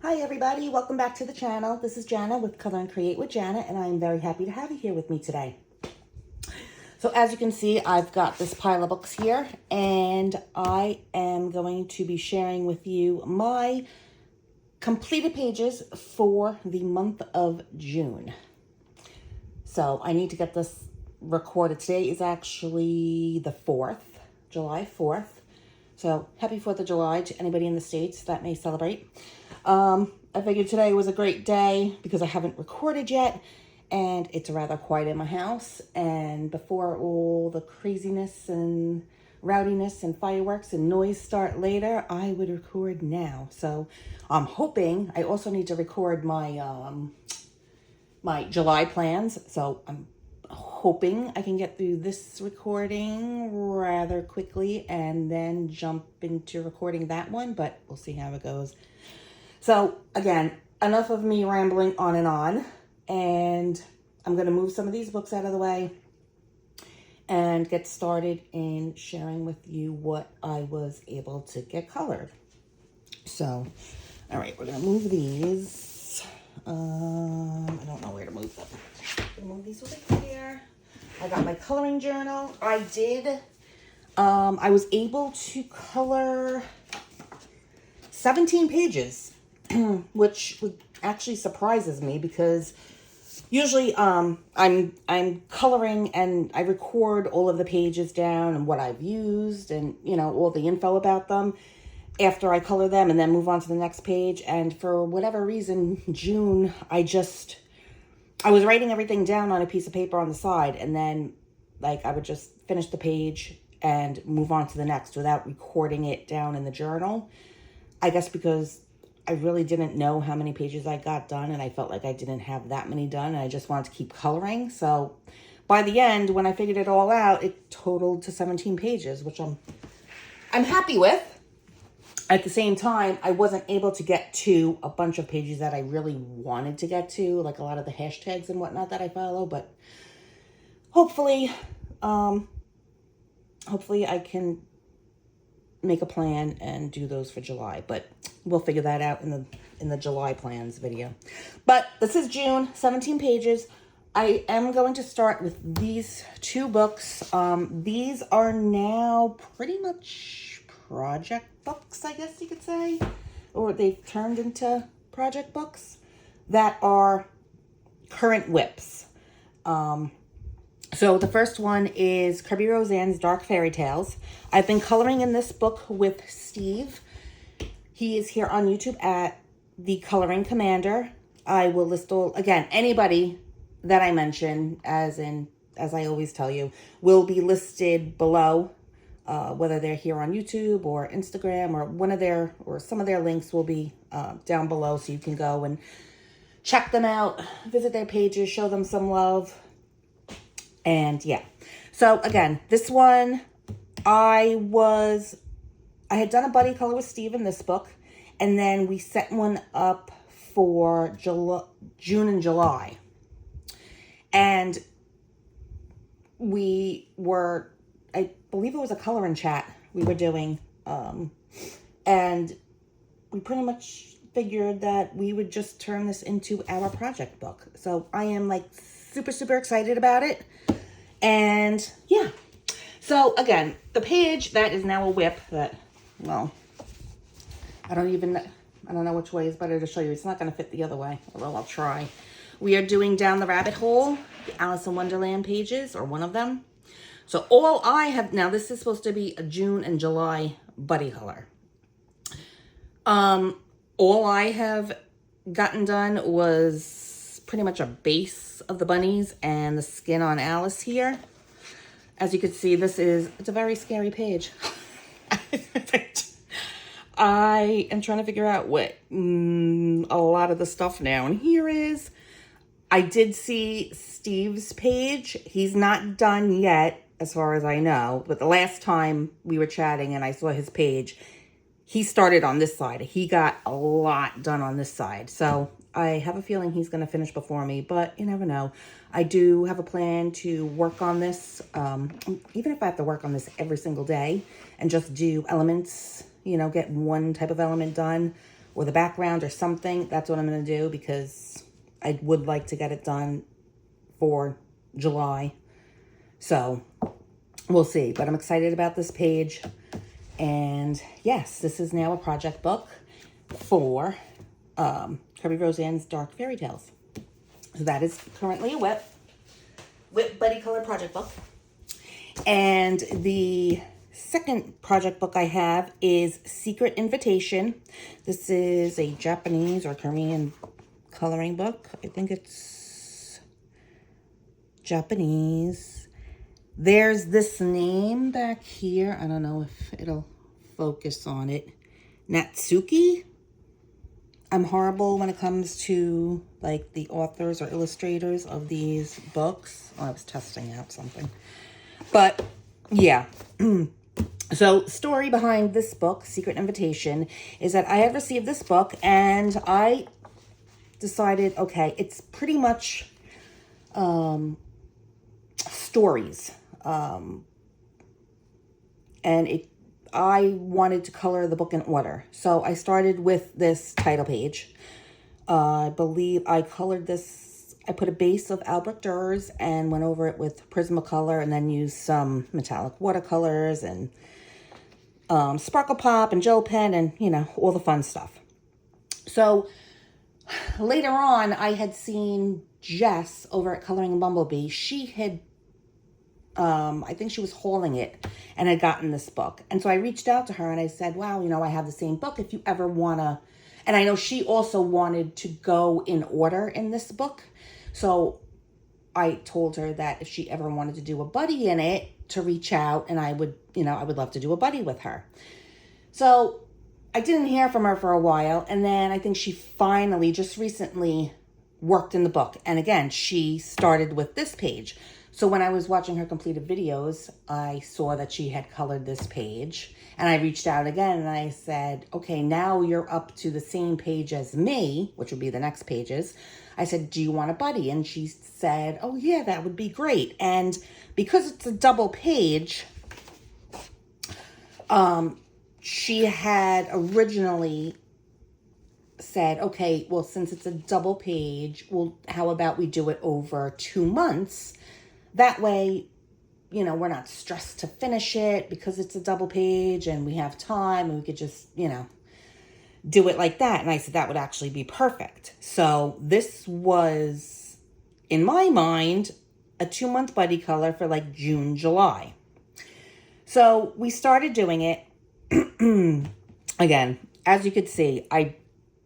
Hi everybody, welcome back to the channel. This is Jana with Color and Create with Jana, and I'm very happy to have you here with me today. So as you can see, I've got this pile of books here, and I am going to be sharing with you my completed pages for the month of June. So I need to get this recorded. Today is actually the 4th, July 4th. So happy 4th of July to anybody in the States that may celebrate. I figured today was a great day because I haven't recorded yet and it's rather quiet in my house. And before all the craziness and rowdiness and fireworks and noise start later, I would record now. So I'm hoping. I also need to record my my July plans. So I'm hoping I can get through this recording rather quickly and then jump into recording that one, but we'll see how it goes. So again, enough of me rambling on, and I'm going to move some of these books out of the way and get started in sharing with you what I was able to get colored. So, all right, we're going to move these. I don't know where to move them. I'm going to move these over here. I got my coloring journal. I was able to color 17 pages. Which actually surprises me because usually I'm coloring and I record all of the pages down and what I've used and all the info about them after I color them and then move on to the next page. And for whatever reason, June, I was writing everything down on a piece of paper on the side, and then I would just finish the page and move on to the next without recording it down in the journal. I guess because I really didn't know how many pages I got done, and I felt like I didn't have that many done, and I just wanted to keep coloring. So by the end, when I figured it all out, it totaled to 17 pages, which I'm happy with. At the same time, I wasn't able to get to a bunch of pages that I really wanted to get to, like a lot of the hashtags and whatnot that I follow, but hopefully I can make a plan and do those for July, but we'll figure that out in the July plans video. But this is June, 17 pages. I am going to start with these two books. These are now pretty much project books, I guess you could say, or they've turned into project books that are current whips. So the first one is Kirby Roseanne's Dark Fairy Tales. I've been coloring in this book with Steve. He is here on YouTube at The Coloring Commander. I will list anybody that I mention, as I always tell you, will be listed below, whether they're here on YouTube or Instagram, or some of their links will be down below, so you can go and check them out, visit their pages, show them some love. And yeah, so again, this one, I had done a buddy color with Steve in this book, and then we set one up for June and July. And I believe it was a color and chat we were doing, and we pretty much figured that we would just turn this into our project book. So I am super, super excited about it. And yeah, so again, the page that is now a whip that, well, I don't know which way is better to show you. It's not going to fit the other way, although I'll try. We are doing Down the Rabbit Hole, the Alice in Wonderland pages, or one of them. So all I have, now this is supposed to be a June and July buddy color. All I have gotten done was pretty much a base of the bunnies and the skin on Alice here. As you can see, it's a very scary page. I am trying to figure out what a lot of the stuff down here is. I did see Steve's page. He's not done yet, as far as I know, but the last time we were chatting and I saw his page, he started on this side. He got a lot done on this side. So I have a feeling he's going to finish before me, but you never know. I do have a plan to work on this, even if I have to work on this every single day and just do elements, get one type of element done, or the background or something. That's what I'm going to do because I would like to get it done for July. So we'll see. But I'm excited about this page. And yes, this is now a project book for Kirby Roseanne's Dark Fairy Tales. So that is currently a Whip Buddy Color project book. And the second project book I have is Secret Invitation. This is a Japanese or Korean coloring book. I think it's Japanese. There's this name back here. I don't know if it'll focus on it. Natsuki. I'm horrible when it comes to like the authors or illustrators of these books. Oh, I was testing out something. But yeah. So story behind this book, Secret Invitation, is that I have received this book and I decided, okay, it's pretty much stories. And I wanted to color the book in order. So I started with this title page. I believe I colored this. I put a base of Albrecht Dürer and went over it with Prismacolor and then used some metallic watercolors and Sparkle Pop and gel pen and, you know, all the fun stuff. So later on, I had seen Jess over at Colouring.Bumblebee. She had I think she was hauling it and had gotten this book. And so I reached out to her and I said, wow, you know, I have the same book. If you ever want to, and I know she also wanted to go in order in this book. So I told her that if she ever wanted to do a buddy in it, to reach out and I would, you know, I would love to do a buddy with her. So I didn't hear from her for a while. And then I think she finally just recently worked in the book. And again, she started with this page. So when I was watching her completed videos, I saw that she had colored this page. And I reached out again and I said, okay, now you're up to the same page as me, which would be the next pages. I said, do you want a buddy? And she said, oh yeah, that would be great. And because it's a double page, she had originally said, okay, well, since it's a double page, well, how about we do it over 2 months? That way, you know, we're not stressed to finish it because it's a double page and we have time and we could just, you know, do it like that. And I said, that would actually be perfect. So this was, in my mind, a 2-month buddy color for like June, July. So we started doing it. Again, as you could see, I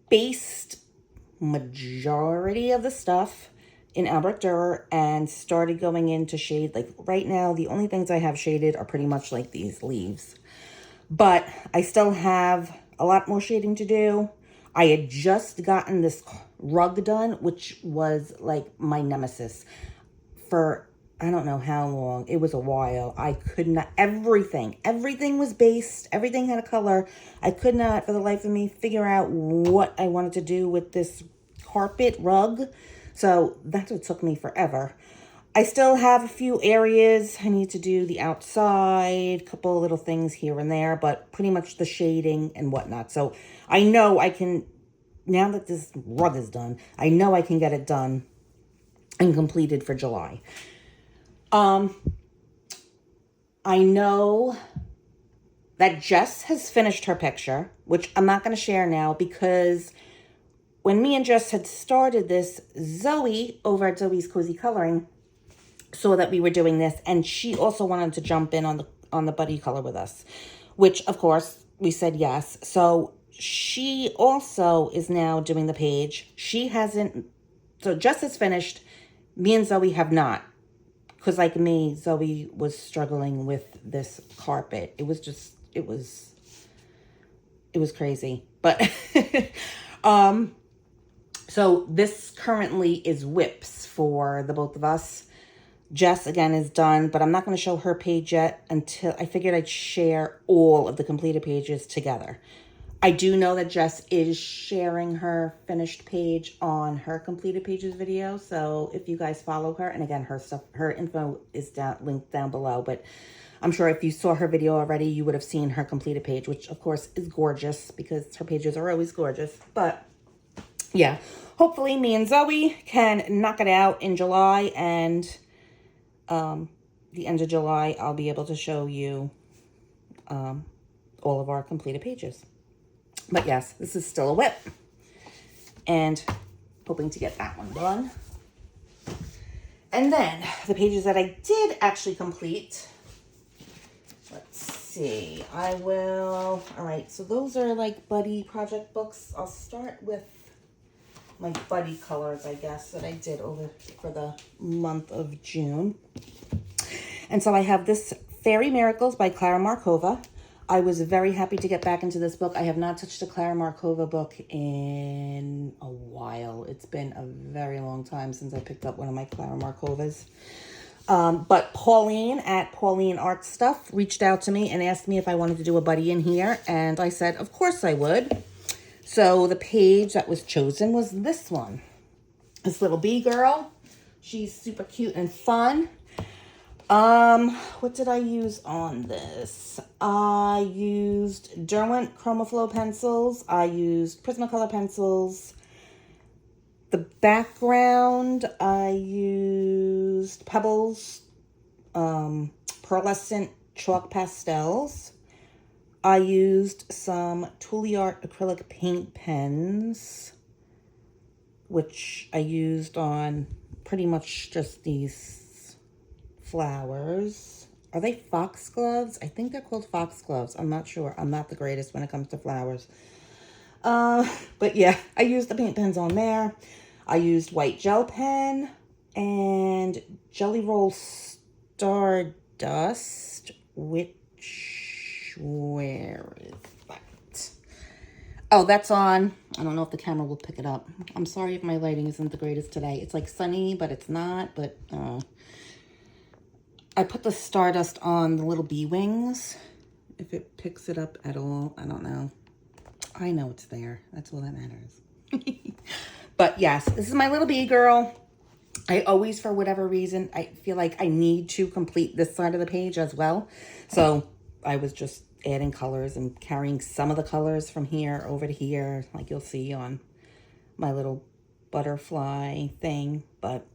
based majority of the stuff in Albrecht Dürer and started going into shade. Like right now, the only things I have shaded are pretty much like these leaves. But I still have a lot more shading to do. I had just gotten this rug done, which was like my nemesis for I don't know how long. It was a while. I could not, everything was based. Everything had a color. I could not, for the life of me, figure out what I wanted to do with this carpet rug. So that's what took me forever. I still have a few areas. I need to do the outside, a couple of little things here and there, but pretty much the shading and whatnot. So I know I can, now that this rug is done, I know I can get it done and completed for July. I know that Jess has finished her picture, which I'm not going to share now because when me and Jess had started this, Zoe over at Zoe's Cozy Coloring saw that we were doing this, and she also wanted to jump in on the buddy color with us, which of course we said yes. So she also is now doing the page. She hasn't, so Jess has finished. Me and Zoe have not. Because like me, Zoe was struggling with this carpet. It was just, it was crazy. But, so this currently is whips for the both of us. Jess, again, is done, but I'm not going to show her page yet until I figured I'd share all of the completed pages together. I do know that Jess is sharing her finished page on her completed pages video. So if you guys follow her, and again, her info is linked down below, but I'm sure if you saw her video already, you would have seen her completed page, which of course is gorgeous because her pages are always gorgeous. But yeah, hopefully me and Zoe can knock it out in July, and the end of July, I'll be able to show you all of our completed pages. But yes, this is still a whip, and hoping to get that one done. And then the pages that I did actually complete, let's see, all right, so those are like buddy project books. I'll start with my buddy colors, I guess, that I did over for the month of June. And so I have this Fairy Miracles by Clara Markova. I was very happy to get back into this book. I have not touched a Clara Markova book in a while. It's been a very long time since I picked up one of my Clara Markovas. But Pauline at Pauline Artstuff reached out to me and asked me if I wanted to do a buddy in here. And I said, of course I would. So the page that was chosen was this one. This little bee girl. She's super cute and fun. What did I use on this? I used Derwent Chromaflow pencils. I used Prismacolor pencils. The background, I used Pebbles, pearlescent chalk pastels. I used some Tuliart acrylic paint pens, which I used on pretty much just these flowers. Are they foxgloves? I think they're called foxgloves. I'm not sure. I'm not the greatest when it comes to flowers. But yeah, I used the paint pens on there. I used white gel pen and Jelly Roll Stardust, which, where is that? Oh, that's on. I don't know if the camera will pick it up. I'm sorry if my lighting isn't the greatest today. It's like sunny, but it's not, but, I put the Stardust on the little bee wings. If it picks it up at all, I don't know. I know it's there. That's all that matters. But yes, this is my little bee girl. I always, for whatever reason, I feel like I need to complete this side of the page as well. So I was just adding colors and carrying some of the colors from here over to here, like you'll see on my little butterfly thing. But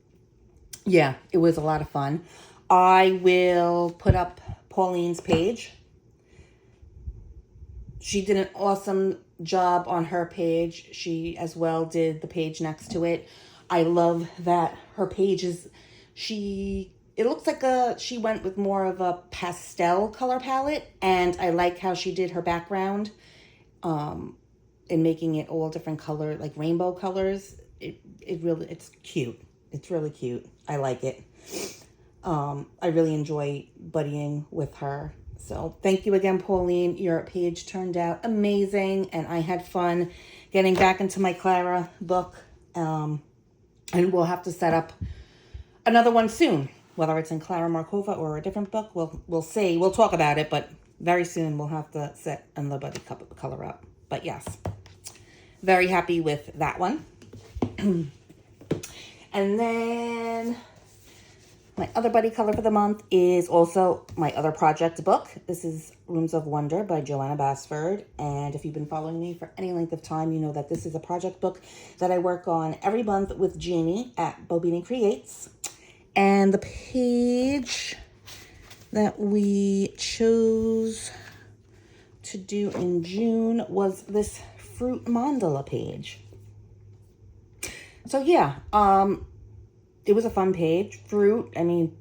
yeah, it was a lot of fun. I will put up Pauline's page. She did an awesome job on her page. She as well did the page next to it. I love that her page is, it looks like she went with more of a pastel color palette, and I like how she did her background in making it all different color, like rainbow colors. It's cute. It's really cute. I like it. I really enjoy buddying with her. So thank you again, Pauline. Your page turned out amazing, and I had fun getting back into my Clara book. And we'll have to set up another one soon, whether it's in Clara Markova or a different book. We'll see. We'll talk about it, but very soon we'll have to set another buddy color up. But yes, very happy with that one. And then my other buddy color for the month is also my other project book. This is Rooms of Wonder by Joanna Basford. And if you've been following me for any length of time, you know that this is a project book that I work on every month with Jeanne at BoBeanie Creates. And the page that we chose to do in June was this fruit mandala page. So yeah, it was a fun page. Fruit, I mean,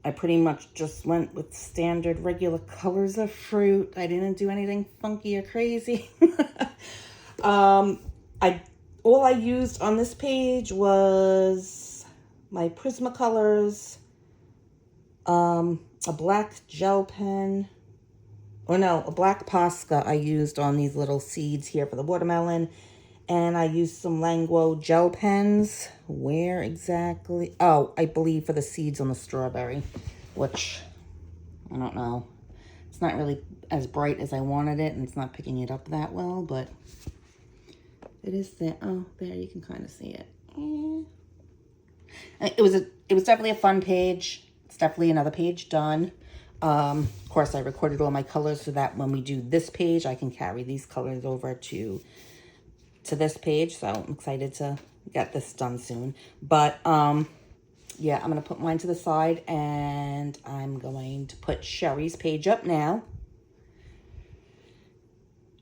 I pretty much just went with standard regular colors of fruit. I didn't do anything funky or crazy. All I used on this page was my Prismacolors, a black gel pen, a black Posca I used on these little seeds here for the watermelon. And I used some Languo gel pens. Where exactly? Oh, I believe for the seeds on the strawberry, which I don't know. It's not really as bright as I wanted it, and it's not picking it up that well, but it is there. Oh, there, you can kind of see it. It was definitely a fun page. It's definitely another page done. Of course, I recorded all my colors so that when we do this page, I can carry these colors over to this page. So I'm excited to get this done soon. But yeah, I'm going to put mine to the side, and I'm going to put Sherry's page up now.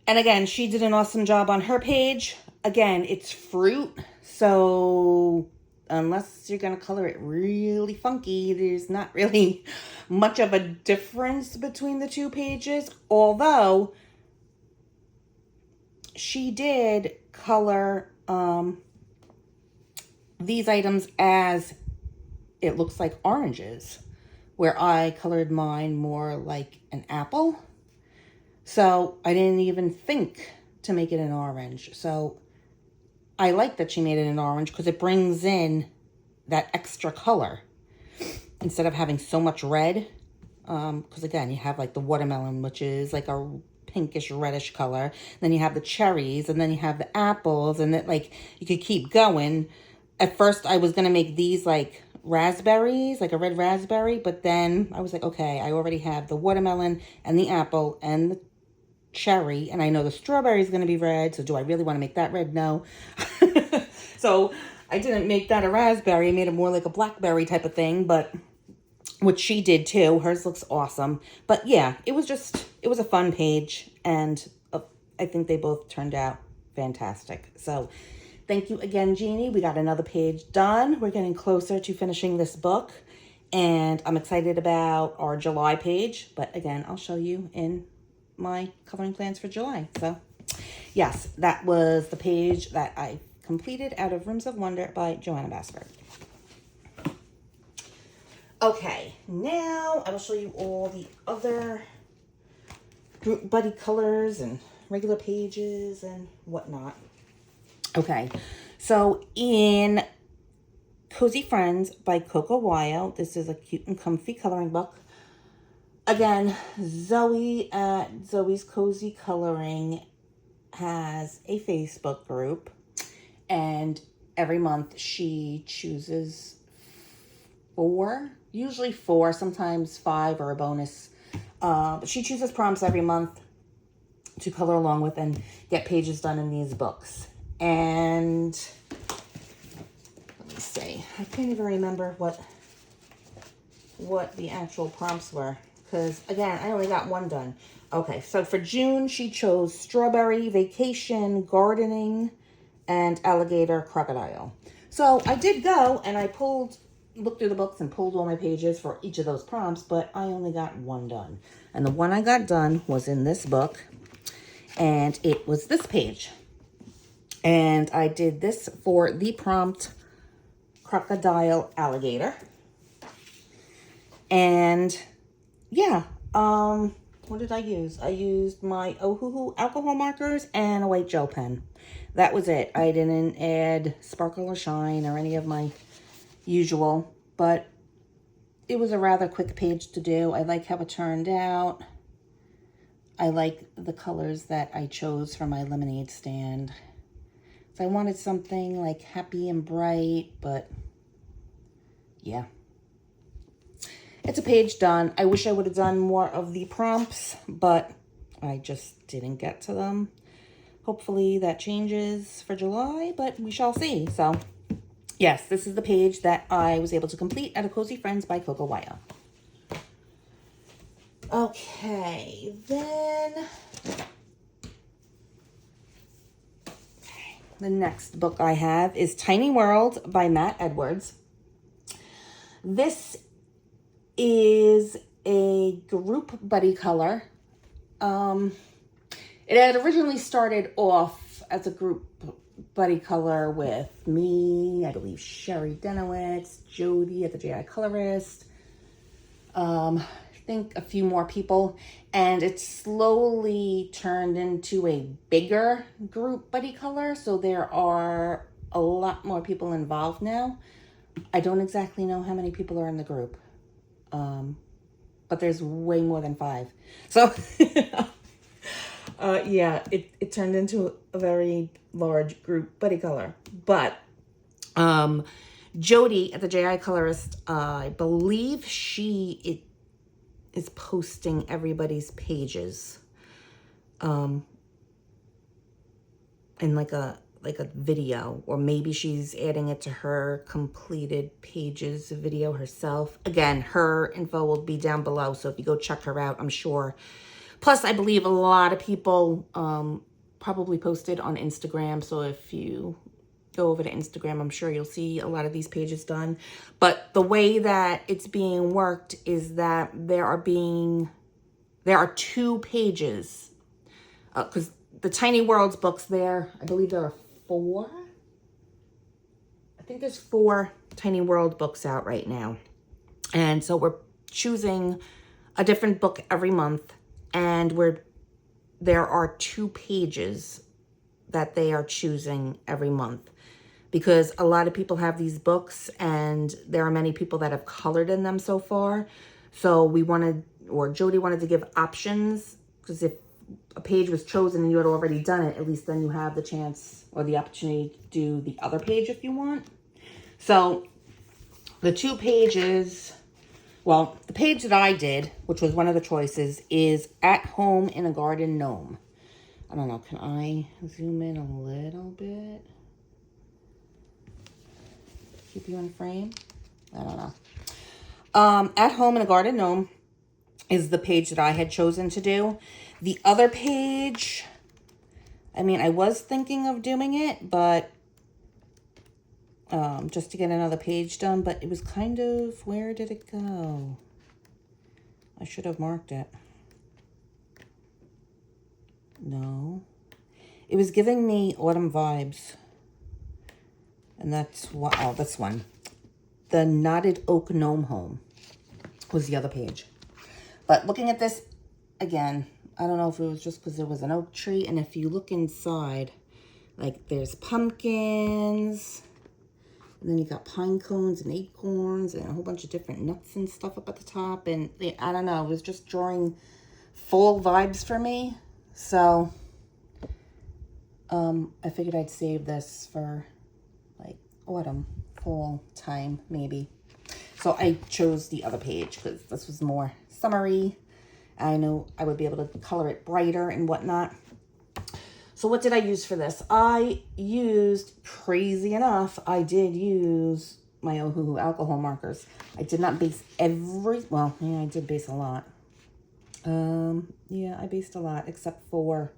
And again, she did an awesome job on her page. Again, it's fruit, so unless you're going to color it really funky, there's not really much of a difference between the two pages. Although, she did color these items as it looks like oranges, where I colored mine more like an apple. So I didn't even think to make it an orange. So I like that she made it an orange because it brings in that extra color instead of having so much red. Because again, you have like the watermelon, which is like a pinkish reddish color. Then you have the cherries, and then you have the apples, and it, like, you could keep going. At first I was going to make these like raspberries, like a red raspberry, but then I was like, okay, I already have the watermelon and the apple and the cherry, and I know the strawberry is going to be red, so do I really want to make that red? No. So I didn't make that a raspberry. I made it more like a blackberry type of thing, but which she did too. Hers looks awesome. But yeah, it was a fun page, and I think they both turned out fantastic. So thank you again, Jeannie. We got another page done. We're getting closer to finishing this book, and I'm excited about our July page. But again, I'll show you in my coloring plans for July. So yes, that was the page that I completed out of Rooms of Wonder by Joanna Basford. Okay, now I will show you all the other group buddy colors and regular pages and whatnot. Okay, so in Cozy Friends by Coco Wyo, this is a cute and comfy coloring book. Again, Zoe at Zoe's Cozy Coloring has a Facebook group, and every month she chooses usually four, sometimes 5 or a bonus. But she chooses prompts every month to color along with and get pages done in these books. And let me see, I can't even remember what the actual prompts were, because again, I only got one done. Okay, so for June, she chose strawberry, vacation, gardening, and alligator, crocodile. So I did go and I looked through the books and pulled all my pages for each of those prompts, but I only got one done. And the one I got done was in this book, and it was this page. And I did this for the prompt crocodile alligator. And yeah, what did I use? I used my Ohuhu alcohol markers and a white gel pen. That was it. I didn't add sparkle or shine or any of my usual, but it was a rather quick page to do. I like how it turned out. I like the colors that I chose for my lemonade stand. So I wanted something like happy and bright, but yeah. It's a page done. I wish I would have done more of the prompts, but I just didn't get to them. Hopefully that changes for July, but we shall see. So yes, this is the page that I was able to complete out of Cozy Friends by Coco Wyo. Okay, then the next book I have is Tiny World by Matt Edwards. This is a group buddy color. It had originally started off as a group buddy color with me, I believe Sherry Denowitz, Jody at the J.I. Colorist, I think a few more people, and it slowly turned into a bigger group buddy color, so there are a lot more people involved now. I don't exactly know how many people are in the group, but there's way more than 5. So, yeah, it turned into a very large group buddy color. But Jody at the JI Colorist, I believe she is posting everybody's pages in like a video, or maybe she's adding it to her completed pages video herself. Again, her info will be down below, so if you go check her out, I'm sure. Plus, I believe a lot of people probably posted on Instagram, so if you go over to Instagram, I'm sure you'll see a lot of these pages done. But the way that it's being worked is that there are 2 pages, because the Tiny Worlds books there, I believe there are 4. I think there's 4 Tiny World books out right now. And so we're choosing a different book every month, and there are 2 pages that they are choosing every month, because a lot of people have these books and there are many people that have colored in them so far. So Jody wanted to give options, because if a page was chosen and you had already done it, at least then you have the chance or the opportunity to do the other page if you want. So the 2 pages, well, the page that I did, which was one of the choices, is At Home in a Garden Gnome. I don't know, can I zoom in a little bit? Keep you in frame? I don't know. At Home in a Garden Gnome is the page that I had chosen to do. The other page, I mean, I was thinking of doing it, but just to get another page done, but it was kind of, where did it go? I should have marked it. No. It was giving me autumn vibes. And that's what, oh, this one. The Knotted Oak Gnome Home was the other page. But looking at this, again, I don't know if it was just because there was an oak tree. And if you look inside, like there's pumpkins. And then you got pine cones and acorns and a whole bunch of different nuts and stuff up at the top. And I don't know, it was just drawing fall vibes for me. So I figured I'd save this for like autumn, fall time, maybe. So I chose the other page because this was more summery. I know I would be able to color it brighter and whatnot. So what did I use for this? I used, crazy enough, I did use my Ohuhu alcohol markers. I did not base well, yeah, I did base a lot. Yeah, I based a lot except for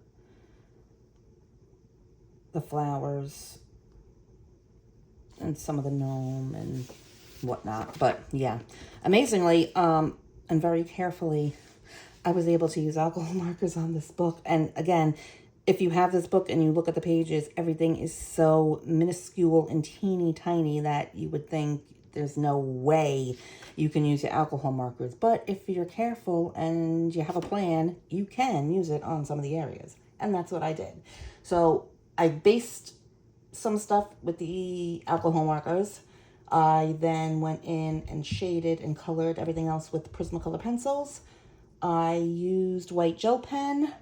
the flowers and some of the gnome and whatnot. But yeah, amazingly, and very carefully, I was able to use alcohol markers on this book. And again, if you have this book and you look at the pages, everything is so minuscule and teeny tiny that you would think there's no way you can use your alcohol markers. But if you're careful and you have a plan, you can use it on some of the areas. And that's what I did. So I based some stuff with the alcohol markers. I then went in and shaded and colored everything else with Prismacolor pencils. I used white gel pen.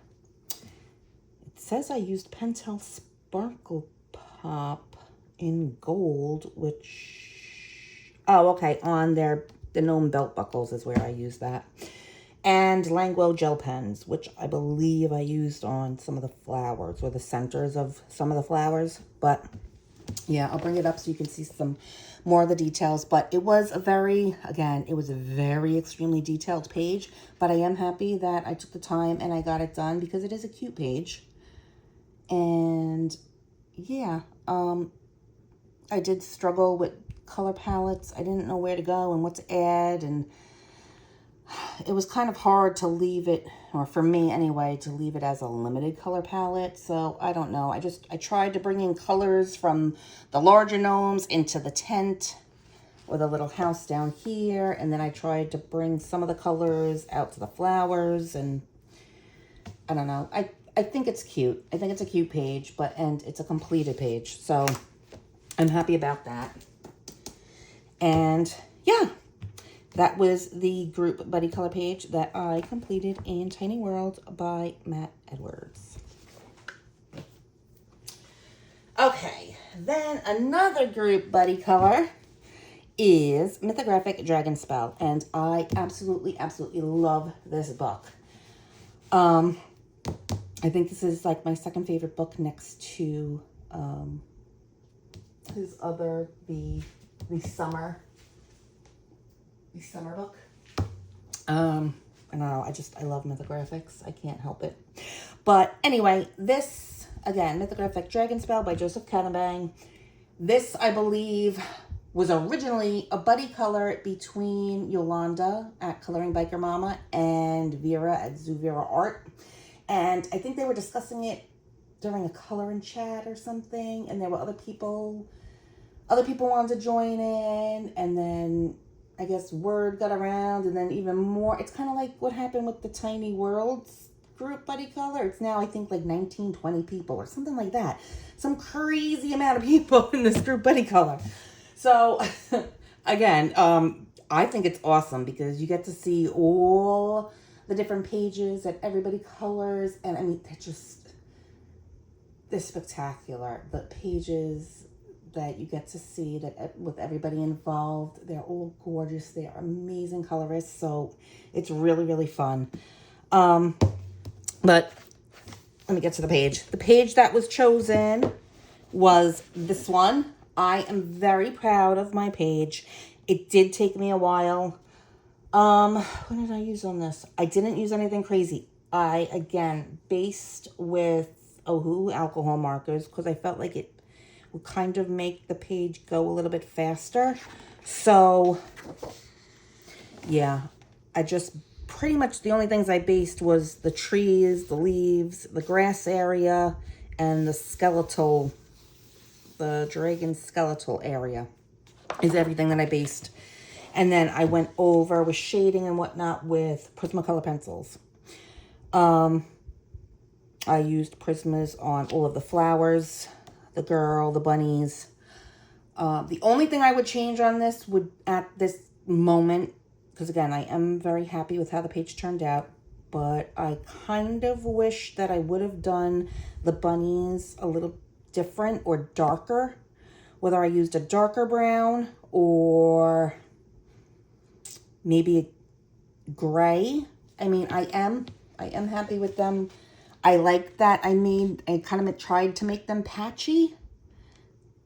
Says I used Pentel Sparkle Pop in gold, which, oh, okay, on the gnome belt buckles is where I used that. And Languo gel pens, which I believe I used on some of the flowers or the centers of some of the flowers. But yeah, I'll bring it up so you can see some more of the details. But it was a very, again, it was a very extremely detailed page. But I am happy that I took the time and I got it done because it is a cute page. And yeah, I did struggle with color palettes. I didn't know where to go and what to add. And it was kind of hard to leave it, or for me anyway, to leave it as a limited color palette. So I don't know. I tried to bring in colors from the larger gnomes into the tent or the little house down here. And then I tried to bring some of the colors out to the flowers. And I don't know. I think it's cute. I think it's a cute page, and it's a completed page. So I'm happy about that. And yeah, that was the group buddy color page that I completed in Tiny World by Matt Edwards. Okay, then another group buddy color is Mythographic Dragon Spell, and I absolutely love this book. I think this is like my second favorite book next to his other, the summer book. I don't know, I love Mythographics. I can't help it. But anyway, this, again, Mythographic Dragon Spell by Joseph Cadenbang. This, I believe, was originally a buddy color between Yolanda at Coloring Biker Mama and Vera at Zoo Vera Art. And I think they were discussing it during a coloring chat or something. And there were other people wanted to join in. And then I guess word got around, and then even more. It's kind of like what happened with the Tiny Worlds group buddy color. It's now, I think, like 19, 20 people or something like that. Some crazy amount of people in this group buddy color. So, again, I think it's awesome because you get to see all the different pages that everybody colors. And, I mean, they're spectacular. The pages that you get to see that with everybody involved, they're all gorgeous. They are amazing colorists. So, it's really fun. But let me get to the page. The page that was chosen was this one. I am very proud of my page. It did take me a while. What did I use on this? I didn't use anything crazy. I, again, based with Ohu alcohol markers because I felt like it would kind of make the page go a little bit faster. So, yeah, I just pretty much the only things I based was the trees, the leaves, the grass area, and the dragon skeletal area is everything that I based. And then I went over with shading and whatnot with Prismacolor pencils. I used Prismas on all of the flowers, the girl, the bunnies. The only thing I would change on this would, at this moment, because again, I am very happy with how the page turned out, but I kind of wish that I would have done the bunnies a little different or darker, whether I used a darker brown or maybe a gray. I mean, I am happy with them. I like that I kind of tried to make them patchy,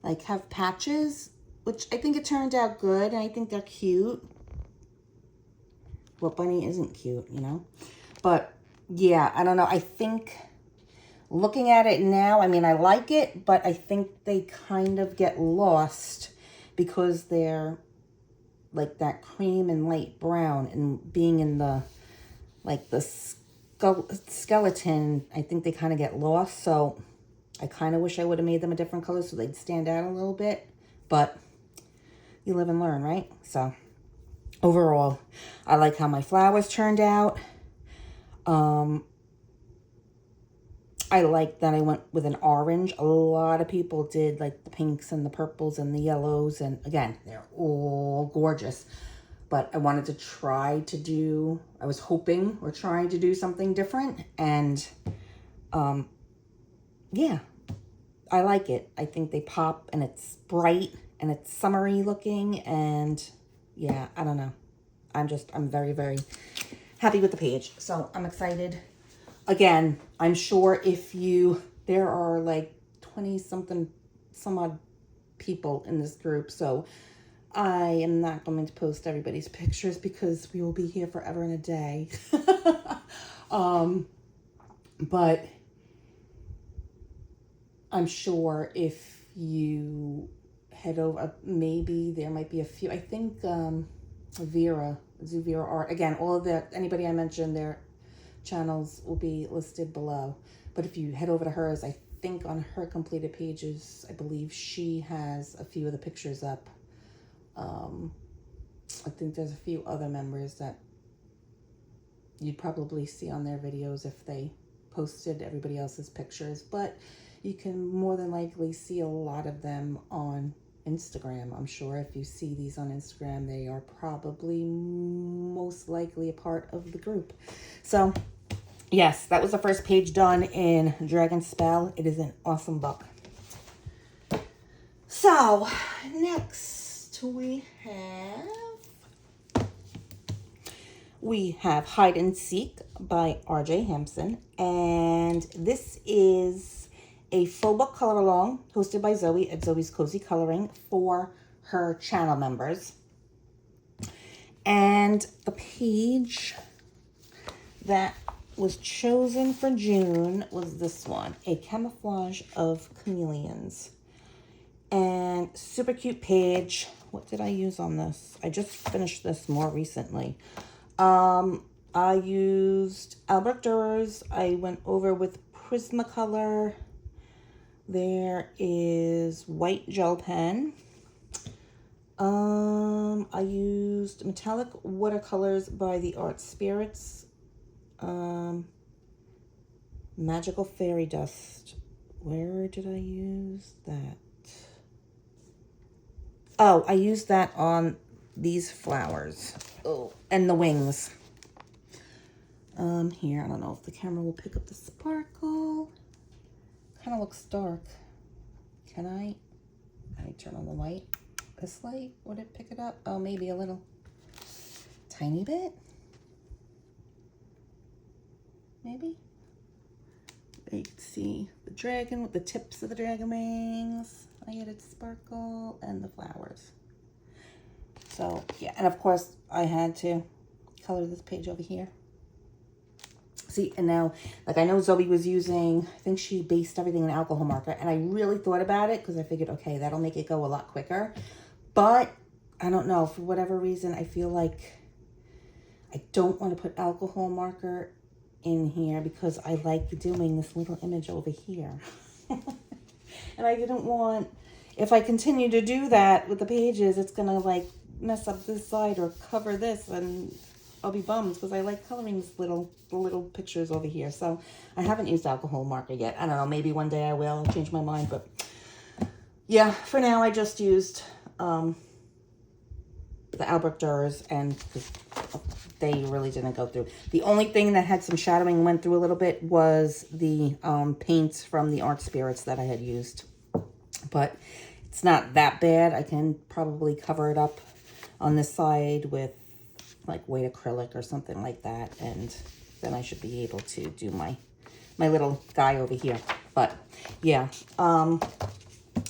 like have patches, which I think it turned out good, and I think they're cute. What bunny isn't cute, you know? But yeah, I don't know. I think looking at it now, I mean, I like it, but I think they kind of get lost because they're like that cream and light brown, and being in the, like the skeleton, I think they kind of get lost. So I kind of wish I would have made them a different color so they'd stand out a little bit, but you live and learn, right? So overall, I like how my flowers turned out. I like that I went with an orange. A lot of people did like the pinks and the purples and the yellows. And again, they're all gorgeous. But I wanted to try to do, I was hoping or trying to do something different. And yeah, I like it. I think they pop, and it's bright and it's summery looking. And yeah, I don't know. I'm very happy with the page. So I'm excited. Again, I'm sure there are like 20 something, some odd people in this group. So I am not going to post everybody's pictures because we will be here forever and a day. But I'm sure if you head over, maybe there might be a few. I think Vera Art, again, all of that, anybody I mentioned, their channels will be listed below. But if you head over to hers, I think on her completed pages, I believe she has a few of the pictures up. I think there's a few other members that you'd probably see on their videos if they posted everybody else's pictures, but you can more than likely see a lot of them on Instagram. I'm sure if you see these on Instagram, they are probably most likely a part of the group. So yes, that was the first page done in Dragon Spell. It is an awesome book. So next we have Hide and Seek by R.J. Hampson, and this is a full book color along hosted by Zoe at Zoe's Cozy Coloring for her channel members. And the page that was chosen for June was this one, A Camouflage of Chameleons. And super cute page. What did I use on this? I just finished this more recently. I used Albrecht Dürer's. I went over with Prismacolor. There is white gel pen. I used metallic watercolors by the Art Spirits. Magical Fairy Dust. Where did I use that? Oh, I used that on these flowers. Oh, and the wings. Here, I don't know if the camera will pick up the sparkle. Kind of looks dark. Can I turn on the light? This light, would it pick it up? Oh, maybe a little. Tiny bit. Maybe. You can see the dragon with the tips of the dragon wings. I added sparkle and the flowers. So, yeah. And of course, I had to color this page over here. See, and now, like I know Zoe was using, I think she based everything in alcohol marker. And I really thought about it because I figured, okay, that'll make it go a lot quicker. But, I don't know, for whatever reason, I feel like I don't want to put alcohol marker in here because I like doing this little image over here. And I didn't want, if I continue to do that with the pages, it's going to like mess up this side or cover this, and I'll be bummed because I like coloring these little pictures over here. So I haven't used alcohol marker yet. I don't know, maybe one day I will. I'll change my mind, but yeah, for now I just used the Albrecht Dürer's, and they really didn't go through. The only thing that had some shadowing went through a little bit was the paints from the Art Spirits that I had used. But it's not that bad. I can probably cover it up on this side with like white acrylic or something like that. And then I should be able to do my little guy over here. But yeah,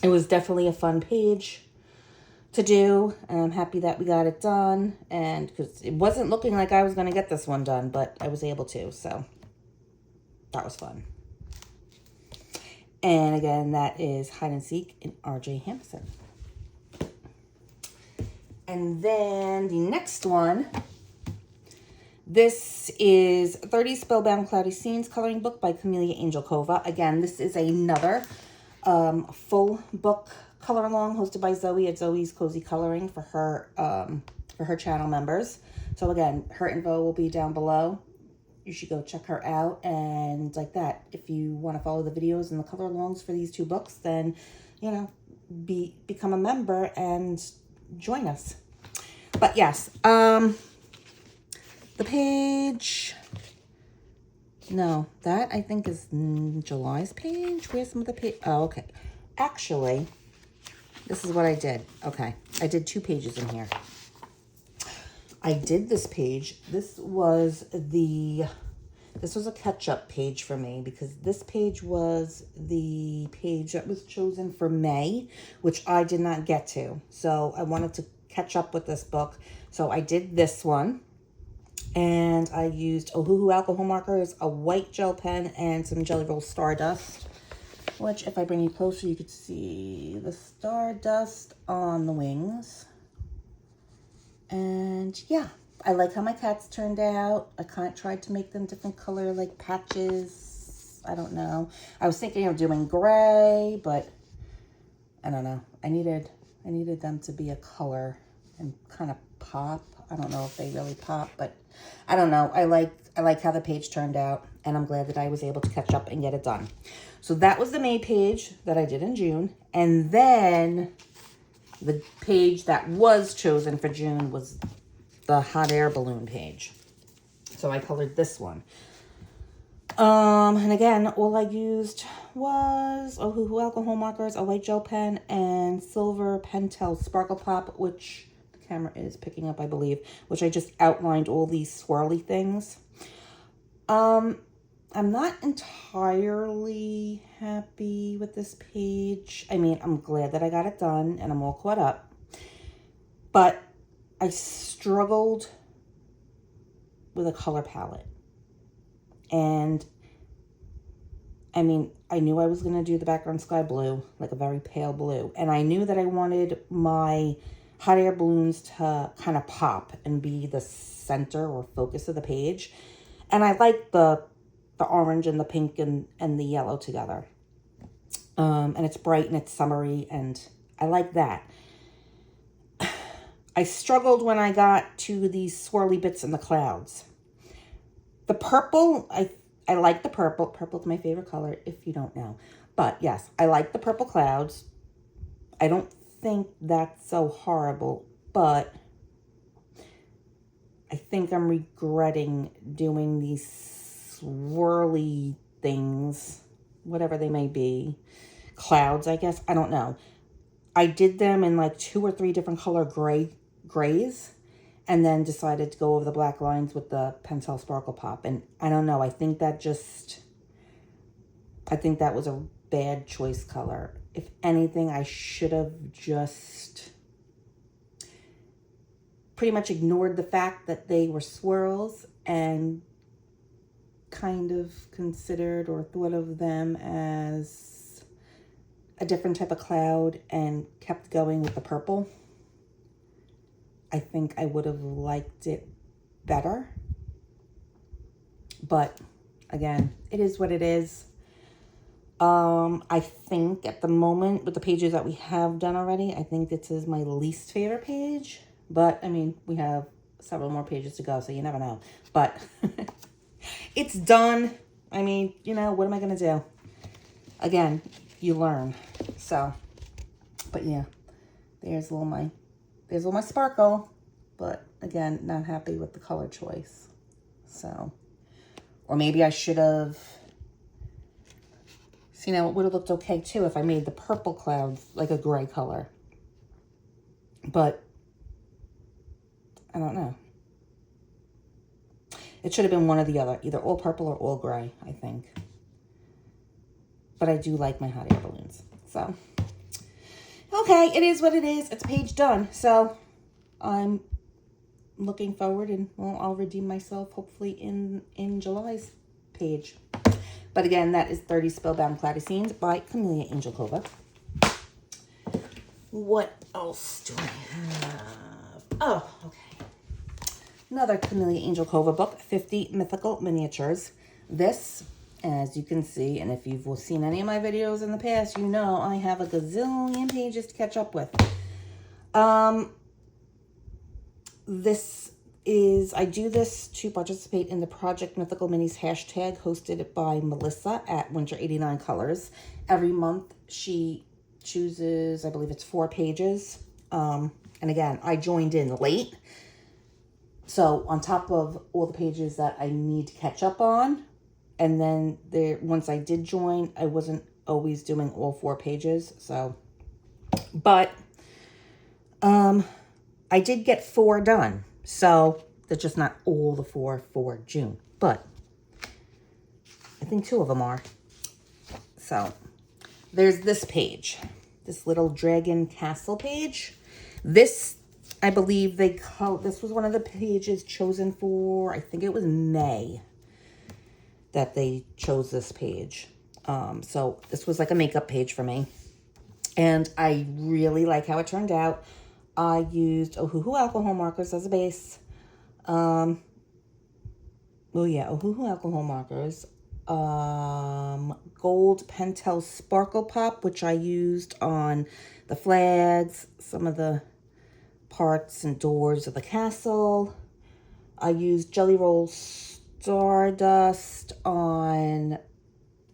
it was definitely a fun page to do, and I'm happy that we got it done, and because it wasn't looking like I was going to get this one done, but I was able to, so that was fun. And again, that is Hide and Seek in R.J. Hampson. And then the next one, this is 30 Spellbound Cloudy Scenes coloring book by Camellia Angelkova. Again, this is another full book color along hosted by Zoe at Zoe's Cozy Coloring for her channel members. So again, her info will be down below. You should go check her out, and like that, if you want to follow the videos and the color alongs for these two books, then you know, become a member and join us. But yes, the page, no, that I think is July's page. Where's some of the page? Oh, okay. Actually, this is what I did. Okay, I did 2 pages in here. I did this page. This was a catch-up page for me because this page was the page that was chosen for May, which I did not get to. So I wanted to catch up with this book. So I did this one. And I used Ohuhu alcohol markers, a white gel pen, and some Jelly Roll Stardust. Which, if I bring you closer, you could see the stardust on the wings. And yeah, I like how my cats turned out. I kind of tried to make them different color, like patches. I don't know. I was thinking of doing gray, but I don't know. I needed them to be a color and kind of pop. I don't know if they really pop, but I don't know. I like how the page turned out, and I'm glad that I was able to catch up and get it done. So that was the May page that I did in June. And then the page that was chosen for June was the hot air balloon page. So I colored this one. And again, all I used was Ohuhu alcohol markers, a white gel pen, and silver Pentel Sparkle Pop, which the camera is picking up, I believe, which I just outlined all these swirly things. I'm not entirely happy with this page. I mean, I'm glad that I got it done and I'm all caught up, but I struggled with a color palette. And I mean, I knew I was going to do the background sky blue, like a very pale blue. And I knew that I wanted my hot air balloons to kind of pop and be the center or focus of the page. And I like the orange and the pink and the yellow together. And it's bright and it's summery and I like that. I struggled when I got to these swirly bits in the clouds. The purple, I like the purple. Purple's my favorite color, if you don't know. But yes, I like the purple clouds. I don't think that's so horrible, but I think I'm regretting doing these swirly things, whatever they may be. Clouds, I guess. I don't know. I did them in like 2 or 3 different color grays. And then decided to go over the black lines with the Pentel Sparkle Pop. And I don't know, I think that was a bad choice color. If anything, I should have just pretty much ignored the fact that they were swirls and kind of considered or thought of them as a different type of cloud and kept going with the purple. I think I would have liked it better. But again, it is what it is. I think at the moment with the pages that we have done already, I think this is my least favorite page. But I mean, we have several more pages to go, so you never know. But it's done. I mean, you know, what am I going to do? Again, you learn. So, but yeah, there's all my sparkle, but again, not happy with the color choice. So, or maybe I should have, you know, it would have looked okay too if I made the purple clouds like a gray color. But I don't know. It should have been one or the other, either all purple or all gray, I think. But I do like my hot air balloons. So, okay, it is what it is. It's page done. So I'm looking forward and, well, I'll redeem myself hopefully in July's page. But again, that is 30 Spellbound Cloudy Scenes by Camellia Angelkova. What else do I have? Oh, okay. Another Camellia Angelkova book, 50 Mythical Miniatures. This, as you can see, and if you've seen any of my videos in the past, you know I have a gazillion pages to catch up with. I do this to participate in the Project Mythical Minis hashtag hosted by Melissa at Winter 89 Colors. Every month she chooses, I believe it's 4 pages. And again, I joined in late. So on top of all the pages that I need to catch up on, and then once I did join, I wasn't always doing all 4 pages. So, but I did get 4 done. So they're just not all the 4 for June, but I think 2 of them are. So there's this page, this little dragon castle page. This, I believe this was one of the pages chosen for, I think it was May that they chose this page. So this was like a makeup page for me. And I really like how it turned out. I used Ohuhu alcohol markers as a base. Ohuhu alcohol markers. Gold Pentel Sparkle Pop, which I used on the flags, some of the parts and doors of the castle. I used Jelly Roll Stardust on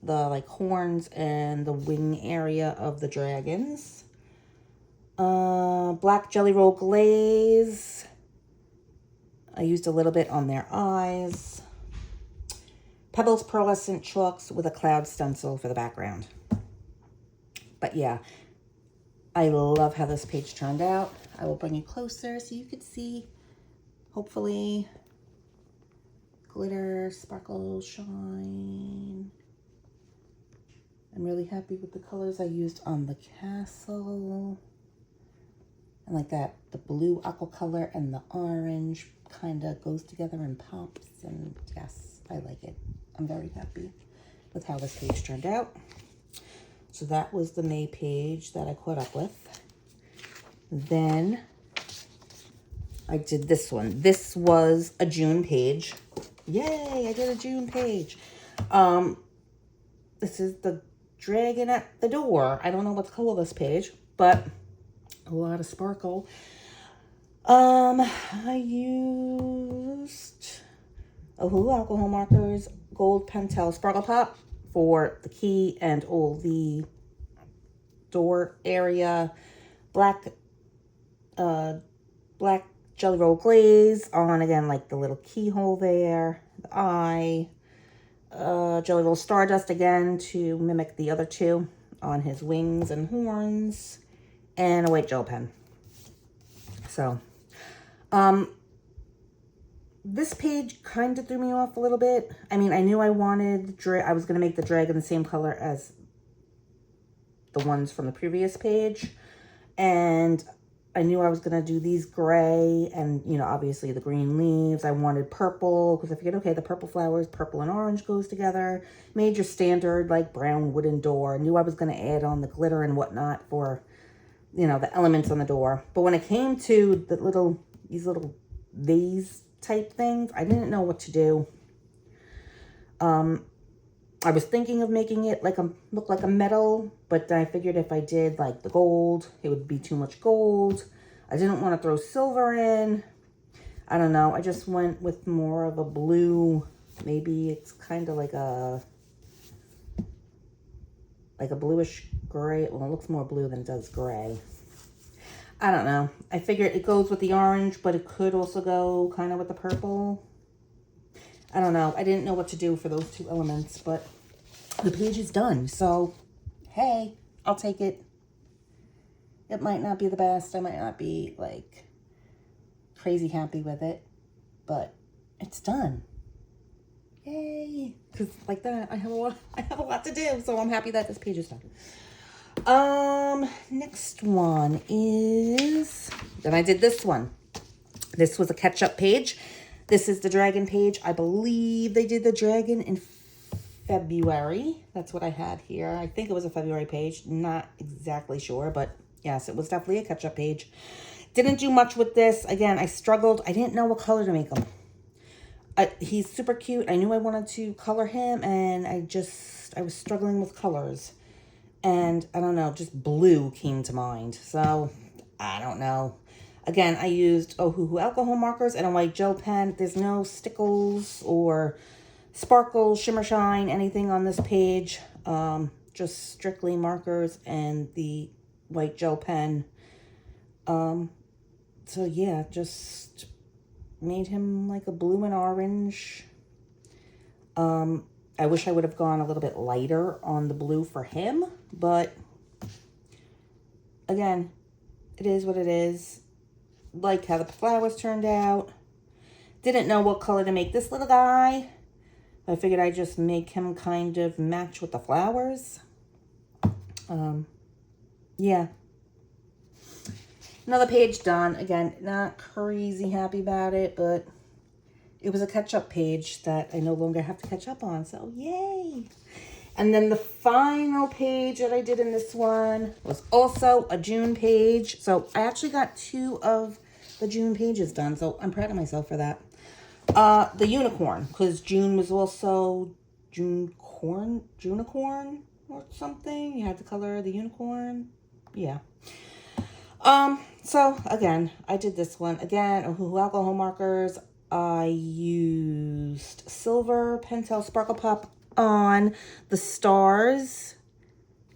the horns and the wing area of the dragons. Black Jelly Roll Glaze. I used a little bit on their eyes. Pebbles Pearlescent Chalks with a cloud stencil for the background. But yeah, I love how this page turned out. I will bring you closer so you can see, hopefully, glitter, sparkle, shine. I'm really happy with the colors I used on the castle. And like that, the blue aqua color and the orange kind of goes together and pops. And yes, I like it. I'm very happy with how this page turned out. So that was the May page that I caught up with. Then I did this one. This was a June page. Yay, I did a June page. This is the Dragon at the Door. I don't know what to call this page, but a lot of sparkle. I used Ohuhu alcohol markers, gold Pentel Sparkle Pop for the key and all the door area, black Jelly Roll Glaze on, again, like the little keyhole there, the eye, Jelly Roll Stardust again to mimic the other two on his wings and horns, and a white gel pen. So, this page kind of threw me off a little bit. I mean, I knew I wanted, I was going to make the dragon the same color as the ones from the previous page. And I knew I was going to do these gray and, you know, obviously the green leaves. I wanted purple because I figured, okay, the purple flowers, purple and orange goes together. Made your standard, like, brown wooden door. Knew I was going to add on the glitter and whatnot for, you know, the elements on the door. But when it came to the these little vase type things, I didn't know what to do. I was thinking of making it like look like a metal, but then I figured if I did like the gold, it would be too much gold. I didn't want to throw silver in. I don't know. I just went with more of a blue. Maybe it's kind of like a bluish gray. Well, it looks more blue than it does gray. I don't know. I figured it goes with the orange, but it could also go kind of with the purple. I don't know. I didn't know what to do for those two elements, but the page is done. So, hey, I'll take it. It might not be the best. I might not be, like, crazy happy with it, but it's done. Yay. Because like that, I have a lot to do, so I'm happy that this page is done. Next one is, then I did this one. This was a catch-up page. This is the dragon page. I believe they did the dragon in February. That's what I had here. I think it was a February page. Not exactly sure, but yes, it was definitely a catch-up page. Didn't do much with this. Again, I struggled. I didn't know what color to make him. He's super cute. I knew I wanted to color him, and I was struggling with colors. And I don't know, just blue came to mind. So, I don't know. Again, I used Ohuhu alcohol markers and a white gel pen. There's no stickles or sparkle, shimmer, shine, anything on this page. Just strictly markers and the white gel pen. So yeah, just made him like a blue and orange. I wish I would have gone a little bit lighter on the blue for him, but again, it is what it is. Like how the flowers turned out. Didn't know what color to make this little guy. I figured I'd just make him kind of match with the flowers. Yeah. Another page done. Again, not crazy happy about it, but it was a catch-up page that I no longer have to catch up on, so yay! And then the final page that I did in this one was also a June page. So I actually got 2 of the June pages done, so I'm proud of myself for that. The unicorn, because June was also Junicorn or something. You had to color the unicorn. Yeah. So again, I did this one. Again, Ohuhu alcohol markers. I used silver Pentel Sparkle Pop on the stars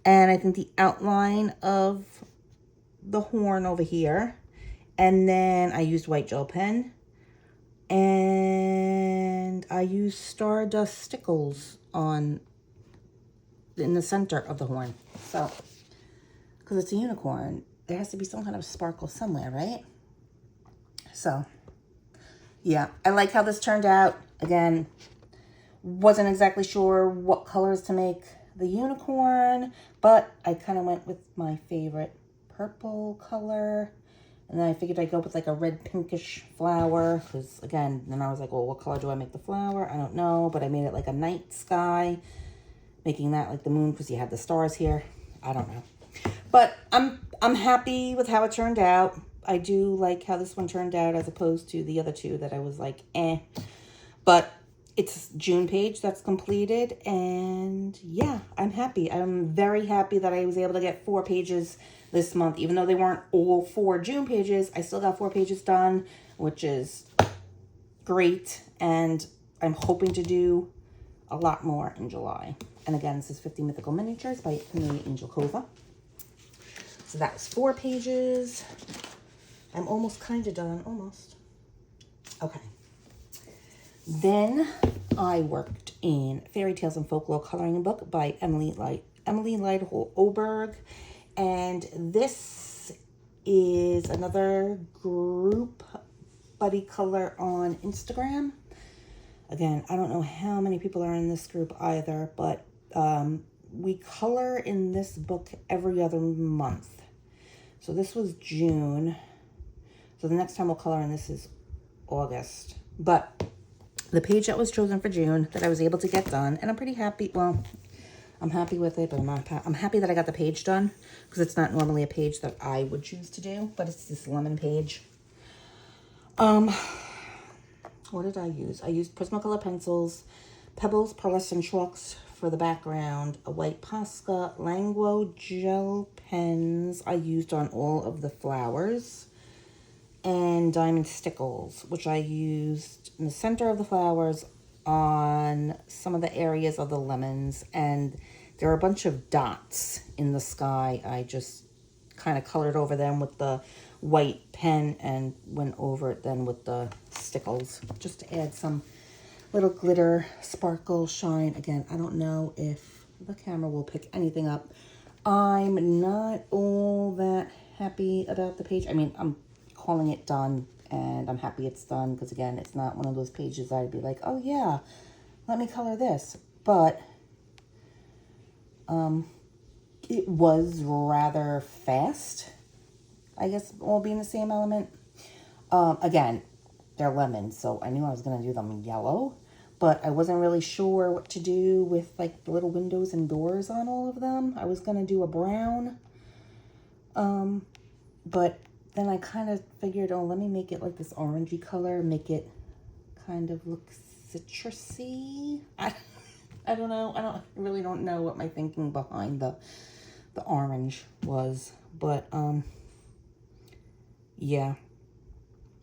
and I think the outline of the horn over here. And then I used white gel pen. And I used Stardust stickles in the center of the horn. So, because it's a unicorn, there has to be some kind of sparkle somewhere, right? So, yeah, I like how this turned out. Again, wasn't exactly sure what colors to make the unicorn, but I kind of went with my favorite purple color. And then I figured I'd go with like a red pinkish flower, because again, then I was like, well, what color do I make the flower? I don't know, but I made it like a night sky, making that like the moon because you have the stars here. I don't know. But I'm happy with how it turned out. I do like how this one turned out as opposed to the other two that I was like, eh. But it's June page that's completed, and yeah, I'm happy. I'm very happy that I was able to get 4 pages this month. Even though they weren't all 4 June pages, I still got 4 pages done, which is great. And I'm hoping to do a lot more in July. And again, this is 50 Mythical Miniatures by Camille Angel Cova. So that was 4 pages. I'm almost kind of done, almost. Okay. Then I worked in Fairy Tales and Folklore Coloring Book by Emily Lytle Oberg. And this is another group buddy color on Instagram. Again, I don't know how many people are in this group either, but we color in this book every other month. So this was June. So the next time we'll color in this is August. But the page that was chosen for June that I was able to get done, and I'm pretty happy. Well, I'm happy with it, but I'm happy that I got the page done because it's not normally a page that I would choose to do, but it's this lemon page. What did I use? I used Prismacolor pencils, pebbles, pearlescent chalks for the background, a white Posca, Languo gel pens I used on all of the flowers, and diamond stickles, which I used in the center of the flowers on some of the areas of the lemons. And there are a bunch of dots in the sky. I just kind of colored over them with the white pen and went over it then with the stickles just to add some little glitter, sparkle, shine. Again, I don't know if the camera will pick anything up. I'm not all that happy about the page. I mean, I'm calling it done, and I'm happy it's done because, again, it's not one of those pages I'd be like, oh, yeah, let me color this. But it was rather fast, I guess, all being the same element. Again, they're lemons, so I knew I was going to do them yellow, but I wasn't really sure what to do with, like, the little windows and doors on all of them. I was going to do a brown, but then I kind of figured, oh, let me make it like this orangey color, make it kind of look citrusy. I don't know. I really don't know what my thinking behind the orange was, but yeah.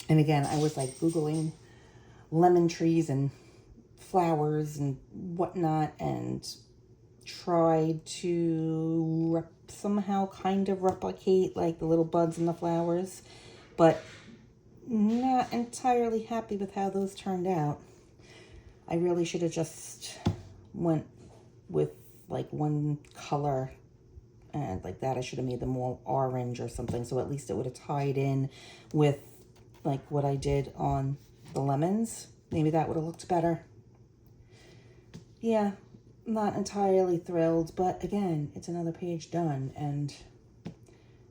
And again, I was like Googling lemon trees and flowers and whatnot, and tried to somehow kind of replicate like the little buds and the flowers, but not entirely happy with how those turned out. I really should have just went with like one color, and like that I should have made them all orange or something, so at least it would have tied in with like what I did on the lemons. Maybe that would have looked better. Yeah, not entirely thrilled, but again, it's another page done, and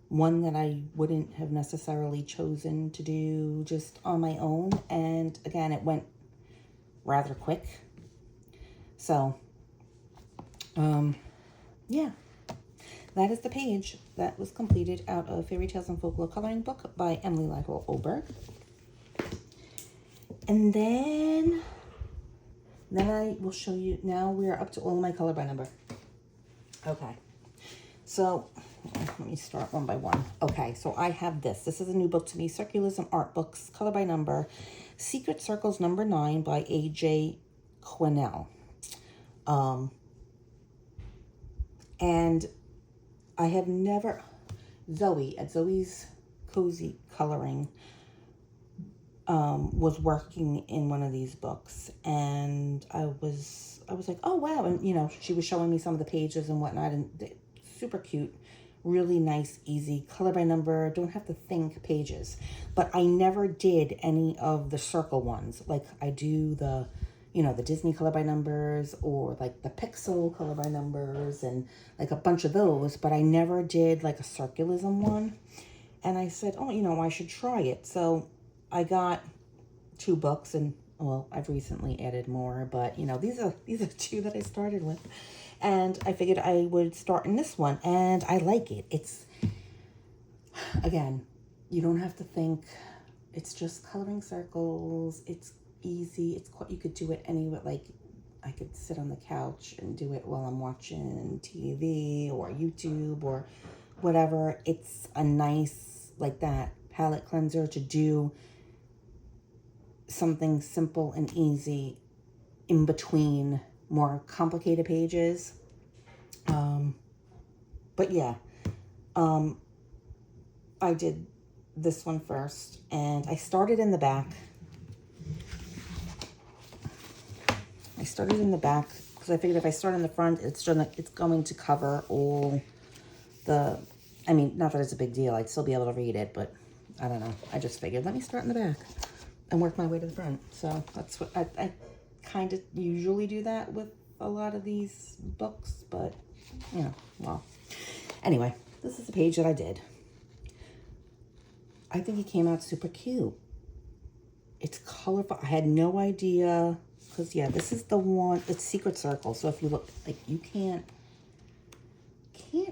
one that I wouldn't have necessarily chosen to do just on my own. And again, it went rather quick. So, yeah, that is the page that was completed out of Fairy Tales and Folklore Coloring Book by Emily Lytle Oberg. And then I will show you, now we are up to all my color by number. Okay, so let me start one by one. Okay, so I have this. This is a new book to me, Circulism Art Books, color by number, Secret Circles number 9 by A.J. Quinnell. And I have never, Zoe at Zoe's Cozy Coloring was working in one of these books, and I was like, oh wow, and you know, she was showing me some of the pages and whatnot, and super cute, really nice, easy, color by number, don't have to think pages. But I never did any of the circle ones. Like I do the, you know, the Disney color by numbers, or like the Pixel color by numbers, and like a bunch of those, but I never did like a circulism one. And I said, oh, you know, I should try it. So I got 2 books, and well, I've recently added more, but you know, these are 2 that I started with. And I figured I would start in this one, and I like it. It's, again, you don't have to think. It's just coloring circles. It's easy. It's quite, you could do it anywhere. Like I could sit on the couch and do it while I'm watching TV or YouTube or whatever. It's a nice, like that, palette cleanser to do something simple and easy in between more complicated pages. But yeah, I did this one first, and I started in the back. Because I figured if I start in the front, it's going to cover all the, I mean, not that it's a big deal, I'd still be able to read it, but I don't know. I just figured, let me start in the back and work my way to the front. So that's what I kind of usually do that with a lot of these books, but you know, well, anyway, this is the page that I did. I think it came out super cute. It's colorful. I had no idea, because yeah, this is the one, it's Secret Circle. So if you look, like, you can't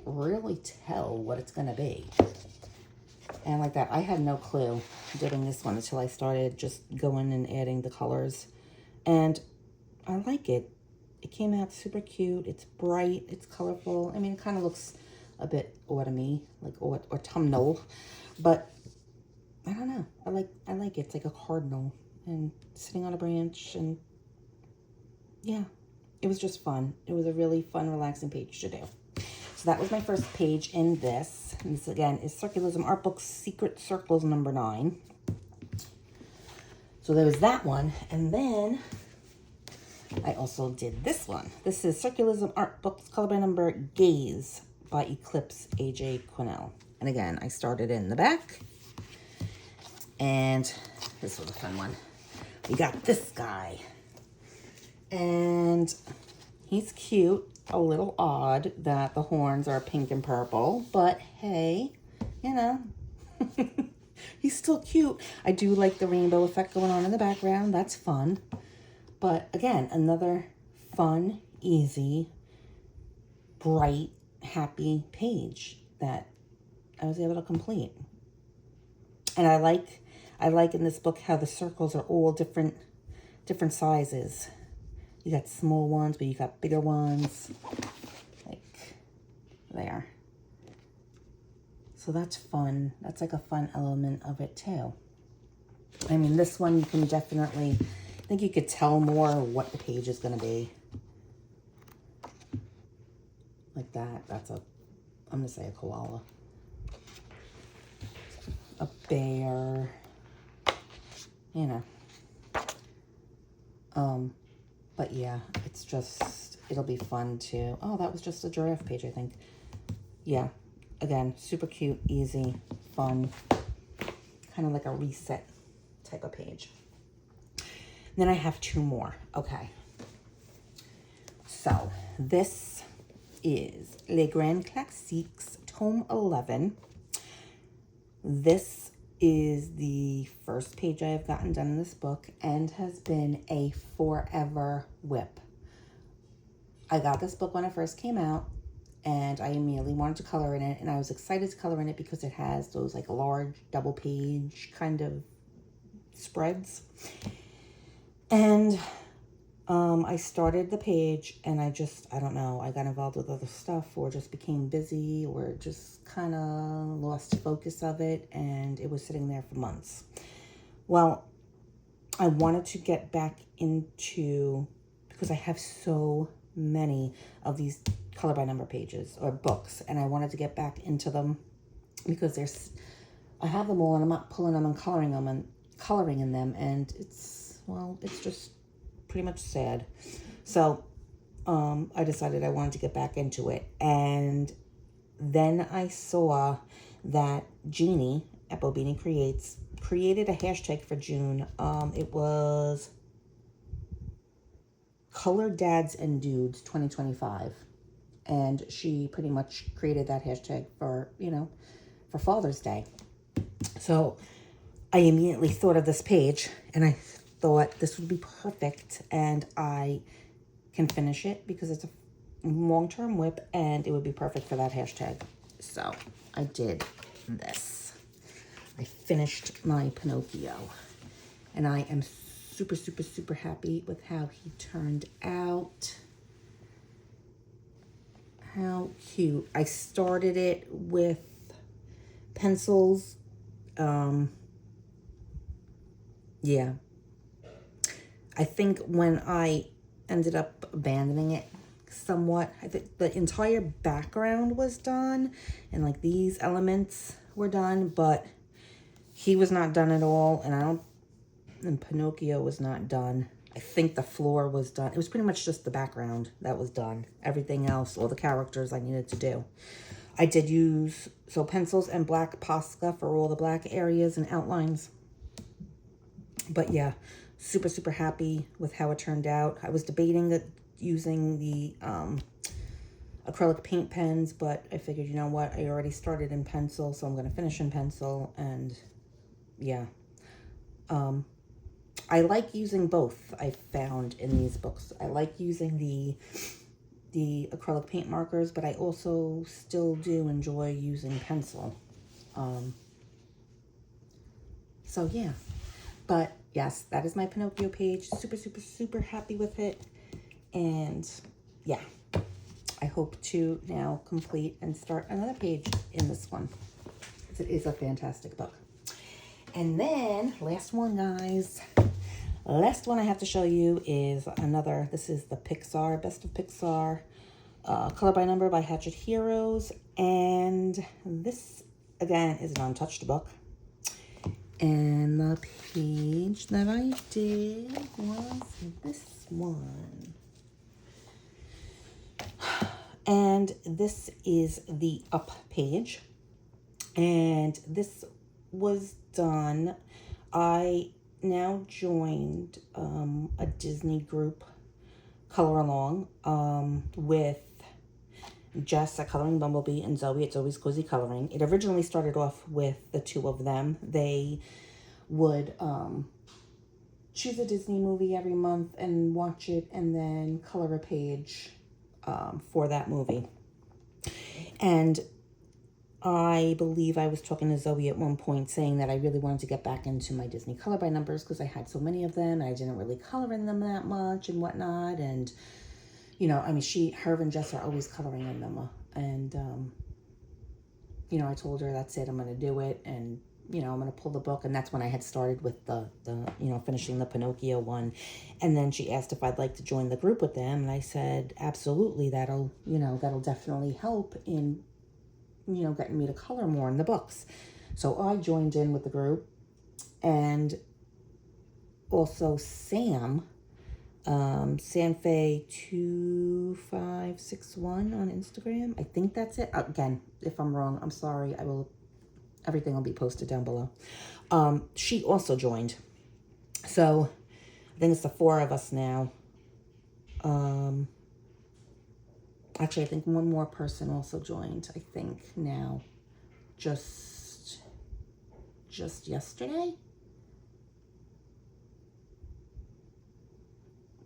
really tell what it's gonna be. And like that, I had no clue doing this one until I started just going and adding the colors. And I like it. It came out super cute. It's bright. It's colorful. I mean, it kind of looks a bit autumny, like autumnal, but I don't know. I like it. It's like a cardinal and sitting on a branch, and yeah, it was just fun. It was a really fun, relaxing page to do. So that was my first page in this. And this again is Circulism Art Book Secret Circles number 9. So there was that one, and then I also did this one. This is Circulism Art Books Color by Number Gaze by Eclipse AJ Quinnell. And again, I started in the back. And this was a fun one. We got this guy. And he's cute. A little odd that the horns are pink and purple. But hey, you know, he's still cute. I do like the rainbow effect going on in the background. That's fun. But again, another fun, easy, bright, happy page that I was able to complete. And I like in this book how the circles are all different sizes. You got small ones, but you got bigger ones, like there. So that's fun. That's like a fun element of it too. I mean, this one you can definitely, I think you could tell more what the page is going to be. Like that. That's a, I'm going to say a koala. A bear. You know. But yeah, it's just, it'll be fun to, oh, that was just a giraffe page, I think. Yeah. Again, super cute, easy, fun. Kind of like a reset type of page. And then I have 2 more. Okay. So this is Les Grands Classiques, Tome 11. This is the first page I have gotten done in this book and has been a forever whip. I got this book when it first came out, and I immediately wanted to color in it, and I was excited to color in it because it has those like large double page kind of spreads. And I started the page, and I don't know, I got involved with other stuff, or just became busy, or just kind of lost focus of it, and it was sitting there for months. Well, I wanted to get back into, because I have so many of these color by number pages or books, and I wanted to get back into them. because I have them all and I'm not pulling them and coloring in them, and it's just pretty much sad. So I decided I wanted to get back into it, and then I saw that Jeanne at BoBeanie created a hashtag for June. It was Color Dads and Dudes 2025. And she pretty much created that hashtag for, for Father's Day. So I immediately thought of this page, and I thought this would be perfect, and I can finish it because it's a long-term whip, and it would be perfect for that hashtag. So I did this. I finished my Pinocchio, and I am super, super, super happy with how he turned out. How cute. I started it with pencils. Yeah. I think when I ended up abandoning it somewhat, I think the entire background was done, and like these elements were done, but he was not done at all, and Pinocchio was not done. I think the floor was done. It was pretty much just the background that was done. Everything else, all the characters I needed to do. I did use pencils and black Posca for all the black areas and outlines. But yeah, super, super happy with how it turned out. I was debating using the acrylic paint pens, but I figured, you know what? I already started in pencil, so I'm going to finish in pencil, and yeah. I like using both, I found in these books. I like using the acrylic paint markers, but I also still do enjoy using pencil. So yeah, but yes, that is my Pinocchio page. Super, super, super happy with it. And yeah, I hope to now complete and start another page in this one. It is a fantastic book. And then last one, guys. Last one I have to show you is another. This is the Pixar, Best of Pixar, Color by Number by Hatchet Heroes. And this, again, is an untouched book. And the page that I did was this one. And this is the up page. And this was done. I now joined a Disney group color along with Jess at Colouring.Bumblebee and Zoe at Zoe's Cozy Coloring. It originally started off with the two of them. They would choose a Disney movie every month and watch it, and then color a page for that movie. And I believe I was talking to Zoe at one point saying that I really wanted to get back into my Disney color by numbers because I had so many of them and I didn't really color in them that much and whatnot. And, I mean, her and Jess are always coloring in them. And, I told her, that's it, I'm going to do it. And, I'm going to pull the book. And that's when I had started with the finishing the Pinocchio one. And then she asked if I'd like to join the group with them. And I said, absolutely, that'll definitely help in getting me to color more in the books. So I joined in with the group, and also Sam, Sanfei2561 on Instagram. I think that's it. Again, if I'm wrong, I'm sorry. Everything will be posted down below. She also joined. So I think it's the four of us now. Actually, I think one more person also joined, I think now, just yesterday.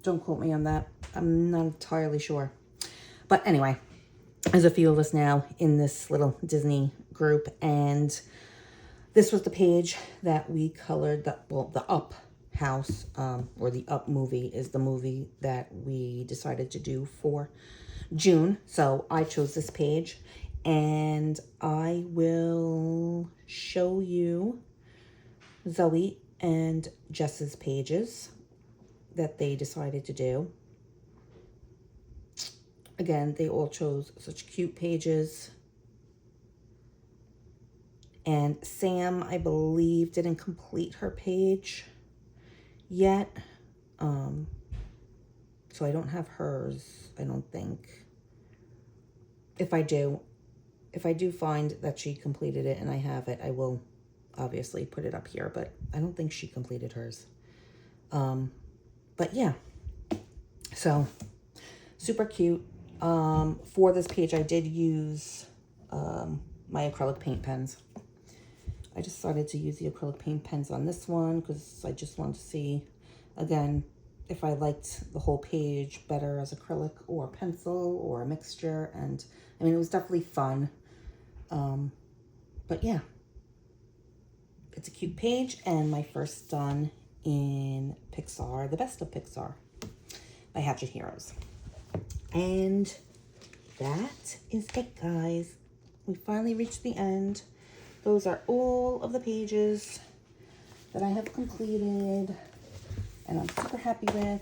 Don't quote me on that. I'm not entirely sure. But anyway, there's a few of us now in this little Disney group, and this was the page that we colored, the Up house, or the Up movie is the movie that we decided to do for June. So I chose this page, and I will show you Zoe and Jess's pages that they decided to do. Again, they all chose such cute pages. And Sam, I believe, didn't complete her page yet. So I don't have hers, I don't think. If I do find that she completed it and I have it, I will obviously put it up here, but I don't think she completed hers. But yeah, so super cute. For this page, I did use my acrylic paint pens. I decided to use the acrylic paint pens on this one because I just wanted to see, again, if I liked the whole page better as acrylic or pencil or a mixture. And I mean, it was definitely fun. But yeah, it's a cute page, and my first done in Pixar, The Best of Pixar by Hatchet Heroes. And that is it, guys. We finally reached the end. Those are all of the pages that I have completed and I'm super happy with.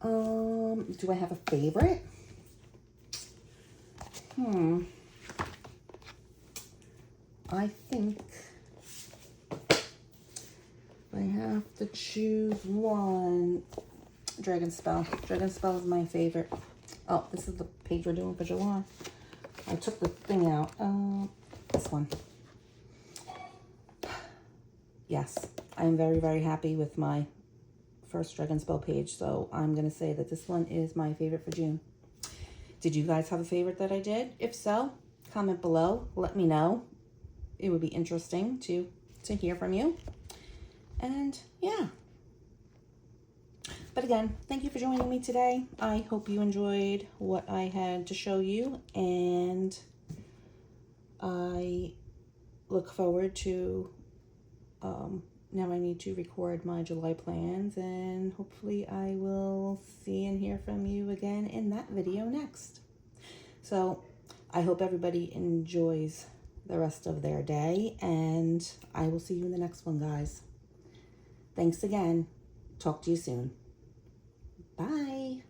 Do I have a favorite? I think I have to choose one. Dragon Spell. Dragon Spell is my favorite. Oh, this is the page we're doing for July. I took the thing out. This one. Yes, I'm very, very happy with my first Dragon Spell page. So I'm going to say that this one is my favorite for June. Did you guys have a favorite that I did? If so, comment below. Let me know. It would be interesting to hear from you. And yeah. But again, thank you for joining me today. I hope you enjoyed what I had to show you. And I look forward to, now I need to record my July plans. And hopefully I will see and hear from you again in that video next. So I hope everybody enjoys the rest of their day. And I will see you in the next one, guys. Thanks again. Talk to you soon. Bye.